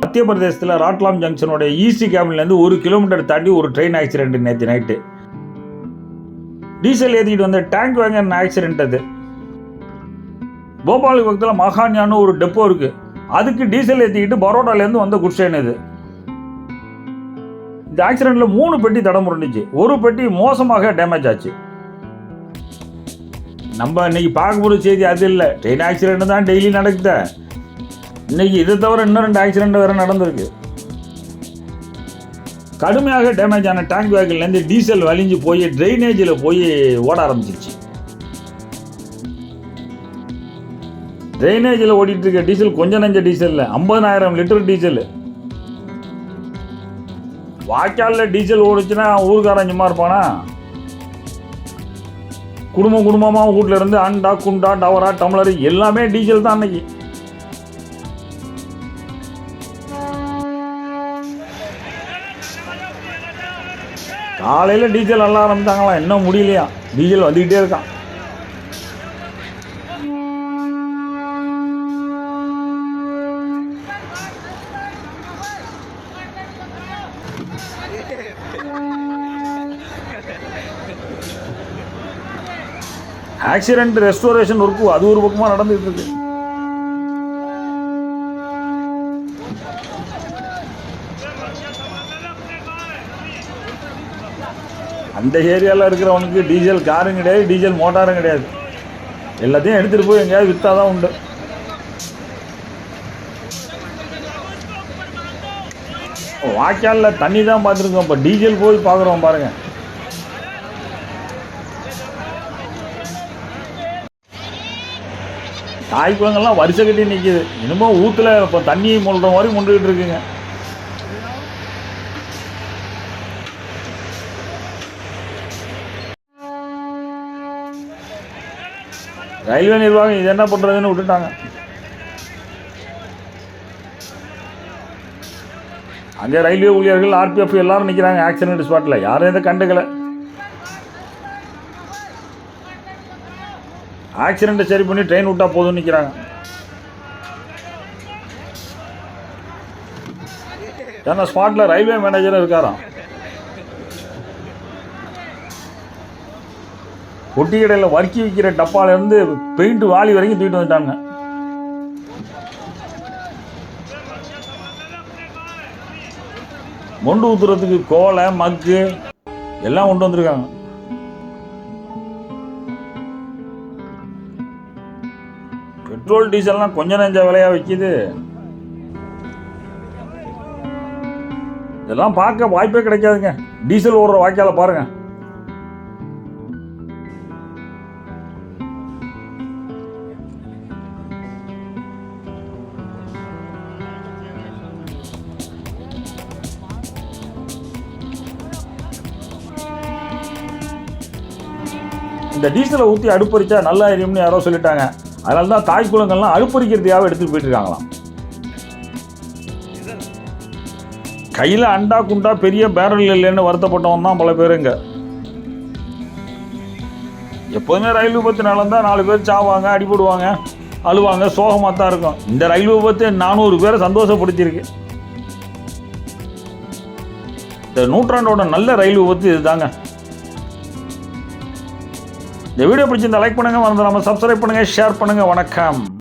மத்திய பிரதேசத்தில் ராட்லாம் ஜங்ஷனோட easy கேபின்லேருந்து 1 kilometre தாண்டி ஒரு ட்ரெயின் ஆக்சிடென்ட் நேற்று நைட்டு. டீசல் ஏற்றிக்கிட்டு வந்த டேங்க் வேங்கன் ஆக்சிடென்ட். அது போபாலுக்கு பக்கத்தில் மகான்யான்னு ஒரு டெப்போ இருக்குது. அதுக்கு டீசல் ஏற்றிக்கிட்டு பரோடாலேருந்து வந்த குட்ஸ் ட்ரெயின் இது. இந்த ஆக்சிடென்ட்டில் 3 பெட்டி தடம் புரண்டுச்சு. ஒரு பெட்டி மோசமாக டேமேஜ் ஆச்சு. நம்ம இன்னைக்கு பார்க்க போகிற செய்தி அது இல்லை. ட்ரெயின் ஆக்சிடென்ட் தான் டெய்லி நடக்குது. இன்னைக்கு இதை தவிர இன்னும் 2 ஆக்சிடென்ட் வேறு நடந்திருக்கு. கடுமையாக டேமேஜ் ஆன டேங்க் வேகன்லேருந்து டீசல் வலிஞ்சு போய் ட்ரைனேஜில் போய் ஓட ஆரம்பிச்சிருச்சு. ட்ரைனேஜில் ஓடிட்டு இருக்க டீசல் கொஞ்சம் நஞ்ச டீசல் இல்லை, 50,000 லிட்டர் டீசல். வாய்க்காலில் டீசல் ஓடிச்சுன்னா ஊருக்காரன் சும்மா இருப்பானா? குடும்பமாக வீட்டில் இருந்து அண்டா குண்டா டவரா டம்ளர் எல்லாமே டீசல் தான். அன்னைக்கு காலையில் டீசல் நல்லா ஆரம்பித்தாங்களாம், இன்னும் முடியலையா, டீசல் வந்துக்கிட்டே இருக்கான். ஆக்சிடென்ட் ரெஸ்டோரேஷன் ஒர்க்கு அது ஒரு பக்கமாக நடந்துகிட்டு இருக்கு. அந்த ஏரியாவில் இருக்கிறவனுக்கு டீசல் காரும் கிடையாது, டீசல் மோட்டாரும் கிடையாது. எல்லாத்தையும் எடுத்துகிட்டு போய் எங்கேயாவது விற்றா தான் உண்டு. வாய்க்காலில் தண்ணி தான் பார்த்துருக்கோம், இப்போ டீசல் போய் பார்க்குறோம் பாருங்கள். தாய் குளங்கள்லாம் வரிசை கட்டி நிற்கிது. இன்னமும் ஊற்றுல இப்போ தண்ணி மொள்கிற மாதிரி மொண்டுக்கிட்டு இருக்குங்க. ரயில்வே நிர்வாகம் இது என்ன பண்ணுறதுன்னு விட்டுட்டாங்க. அங்கே ரயில்வே ஊழியர்கள், RPF எல்லாரும் நிற்கிறாங்க ஆக்சிடென்ட் ஸ்பாட்டில். யாரும் எதை கண்டுக்கலை. ஆக்சிடென்ட்டை சரி பண்ணி ட்ரெயின் விட்டா போதும்னு நிற்கிறாங்க. ஏன்னா ஸ்பாட்டில் ரயில்வே மேனேஜரும் இருக்காராம். ஒட்டி கடையில் வர்க்கி விற்கிற டப்பாலேருந்து பெயிண்ட் வாலி வரைக்கும் தூக்கிட்டு வந்துட்டாங்க. மொண்டு ஊற்றுறதுக்கு கோலை மக்கு எல்லாம் கொண்டு வந்திருக்காங்க. பெட்ரோல் டீசல்லாம் கொஞ்சம் நெஞ்ச விலையாக விற்கிது. இதெல்லாம் பார்க்க வாய்ப்பே கிடைக்காதுங்க. டீசல் ஓடுற வாய்க்கால பாருங்க. இந்த டீசலை ஊற்றி அடுப்பறிச்சா நல்லா எரியும்னு யாரோ சொல்லிட்டாங்க. அதனால தான் தாய் குளங்கள்லாம் அடுப்பறிக்கிறதையாவே எடுத்துகிட்டு போயிட்டு இருக்காங்களாம். கையில் அண்டா குண்டா பெரிய பேரல் இல்லைன்னு வருத்தப்பட்டவன் தான் பல பேருங்க. எப்போதுமே ரயில் விபத்துனால தான் 4 பேர் சாவாங்க, அடிபடுவாங்க, அழுவாங்க, சோகமாக தான் இருக்கும். இந்த ரயில் விபத்து 400 பேரை சந்தோஷப்படுத்தியிருக்கு. இந்த நூற்றாண்டோட நல்ல ரயில் விபத்து இதுதாங்க. இந்த வீடியோ பிடிச்சிருந்தா லைக் பண்ணுங்கள், மறந்துடாமல் சப்ஸ்கிரைப் பண்ணுங்கள், ஷேர் பண்ணுங்கள். வணக்கம்.